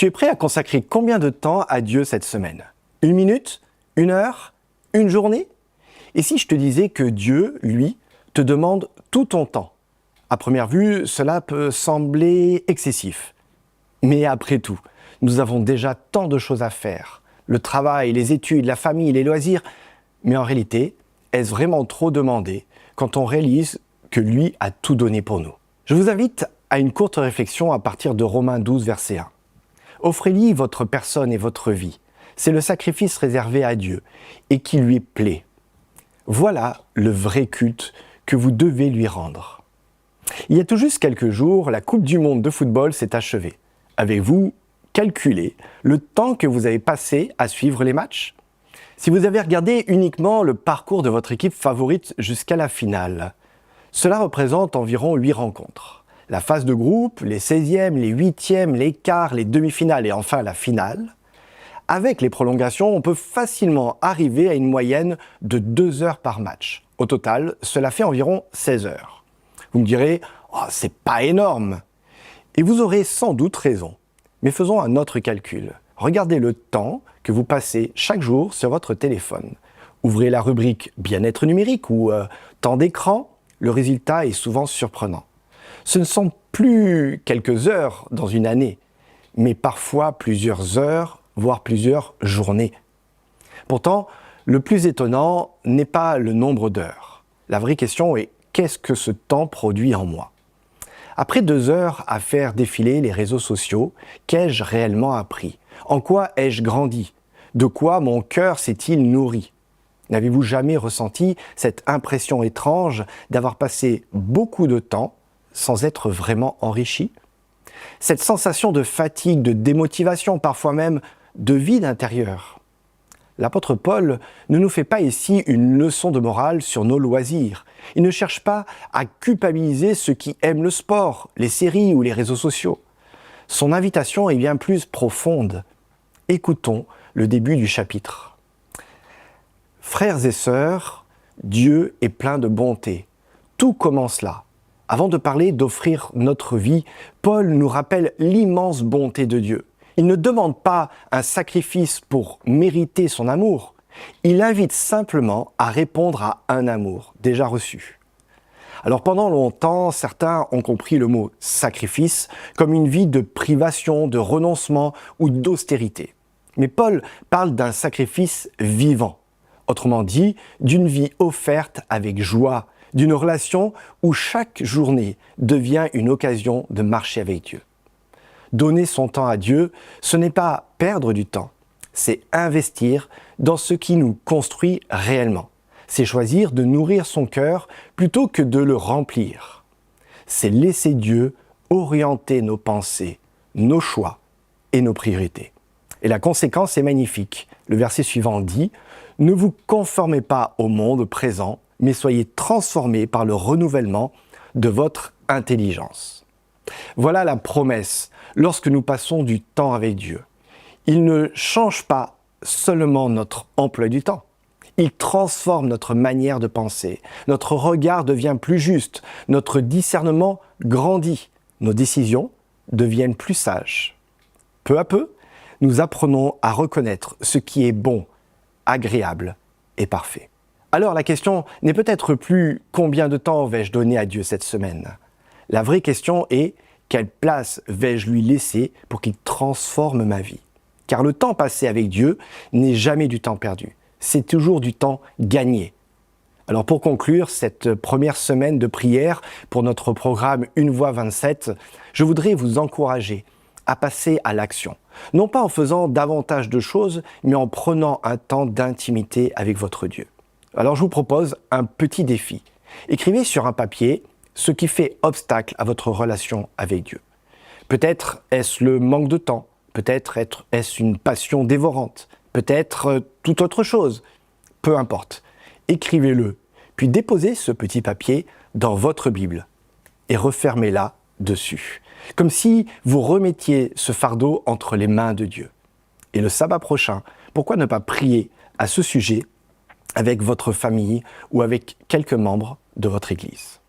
Tu es prêt à consacrer combien de temps à Dieu cette semaine? 1 minute? 1 heure? 1 journée? Et si je te disais que Dieu, lui, te demande tout ton temps? À première vue, cela peut sembler excessif. Mais après tout, nous avons déjà tant de choses à faire. Le travail, les études, la famille, les loisirs. Mais en réalité, est-ce vraiment trop demandé quand on réalise que lui a tout donné pour nous? Je vous invite à une courte réflexion à partir de Romains 12, verset 1. Offrez-lui votre personne et votre vie. C'est le sacrifice réservé à Dieu et qui lui plaît. Voilà le vrai culte que vous devez lui rendre. Il y a tout juste quelques jours, la Coupe du Monde de football s'est achevée. Avez-vous calculé le temps que vous avez passé à suivre les matchs? Si vous avez regardé uniquement le parcours de votre équipe favorite jusqu'à la finale, cela représente environ 8 rencontres. La phase de groupe, les 16e, les 8e, les quarts, les demi-finales et enfin la finale. Avec les prolongations, on peut facilement arriver à une moyenne de 2 heures par match. Au total, cela fait environ 16 heures. Vous me direz, oh, c'est pas énorme. Et vous aurez sans doute raison. Mais faisons un autre calcul. Regardez le temps que vous passez chaque jour sur votre téléphone. Ouvrez la rubrique bien-être numérique ou temps d'écran. Le résultat est souvent surprenant. Ce ne sont plus quelques heures dans une année, mais parfois plusieurs heures, voire plusieurs journées. Pourtant, le plus étonnant n'est pas le nombre d'heures. La vraie question est, qu'est-ce que ce temps produit en moi? Après 2 heures à faire défiler les réseaux sociaux, qu'ai-je réellement appris? En quoi ai-je grandi? De quoi mon cœur s'est-il nourri? N'avez-vous jamais ressenti cette impression étrange d'avoir passé beaucoup de temps sans être vraiment enrichi? Cette sensation de fatigue, de démotivation, parfois même de vide intérieur. L'apôtre Paul ne nous fait pas ici une leçon de morale sur nos loisirs. Il ne cherche pas à culpabiliser ceux qui aiment le sport, les séries ou les réseaux sociaux. Son invitation est bien plus profonde. Écoutons le début du chapitre. Frères et sœurs, Dieu est plein de bonté. Tout commence là. Avant de parler d'offrir notre vie, Paul nous rappelle l'immense bonté de Dieu. Il ne demande pas un sacrifice pour mériter son amour. Il invite simplement à répondre à un amour déjà reçu. Alors pendant longtemps, certains ont compris le mot sacrifice comme une vie de privation, de renoncement ou d'austérité. Mais Paul parle d'un sacrifice vivant. Autrement dit, d'une vie offerte avec joie, d'une relation où chaque journée devient une occasion de marcher avec Dieu. Donner son temps à Dieu, ce n'est pas perdre du temps, c'est investir dans ce qui nous construit réellement. C'est choisir de nourrir son cœur plutôt que de le remplir. C'est laisser Dieu orienter nos pensées, nos choix et nos priorités. Et la conséquence est magnifique. Le verset suivant dit « Ne vous conformez pas au monde présent, mais soyez transformés par le renouvellement de votre intelligence. » Voilà la promesse lorsque nous passons du temps avec Dieu. Il ne change pas seulement notre emploi du temps. Il transforme notre manière de penser. Notre regard devient plus juste. Notre discernement grandit. Nos décisions deviennent plus sages. Peu à peu, nous apprenons à reconnaître ce qui est bon, agréable et parfait. Alors la question n'est peut-être plus combien de temps vais-je donner à Dieu cette semaine? La vraie question est quelle place vais-je lui laisser pour qu'il transforme ma vie? Car le temps passé avec Dieu n'est jamais du temps perdu, c'est toujours du temps gagné. Alors pour conclure cette première semaine de prière pour notre programme Une Voix 27, je voudrais vous encourager à passer à l'action. Non pas en faisant davantage de choses, mais en prenant un temps d'intimité avec votre Dieu. Alors je vous propose un petit défi. Écrivez sur un papier ce qui fait obstacle à votre relation avec Dieu. Peut-être est-ce le manque de temps, peut-être est-ce une passion dévorante, peut-être toute autre chose. Peu importe. Écrivez-le, puis déposez ce petit papier dans votre Bible et refermez-la dessus. Comme si vous remettiez ce fardeau entre les mains de Dieu. Et le sabbat prochain, pourquoi ne pas prier à ce sujet avec votre famille ou avec quelques membres de votre Église?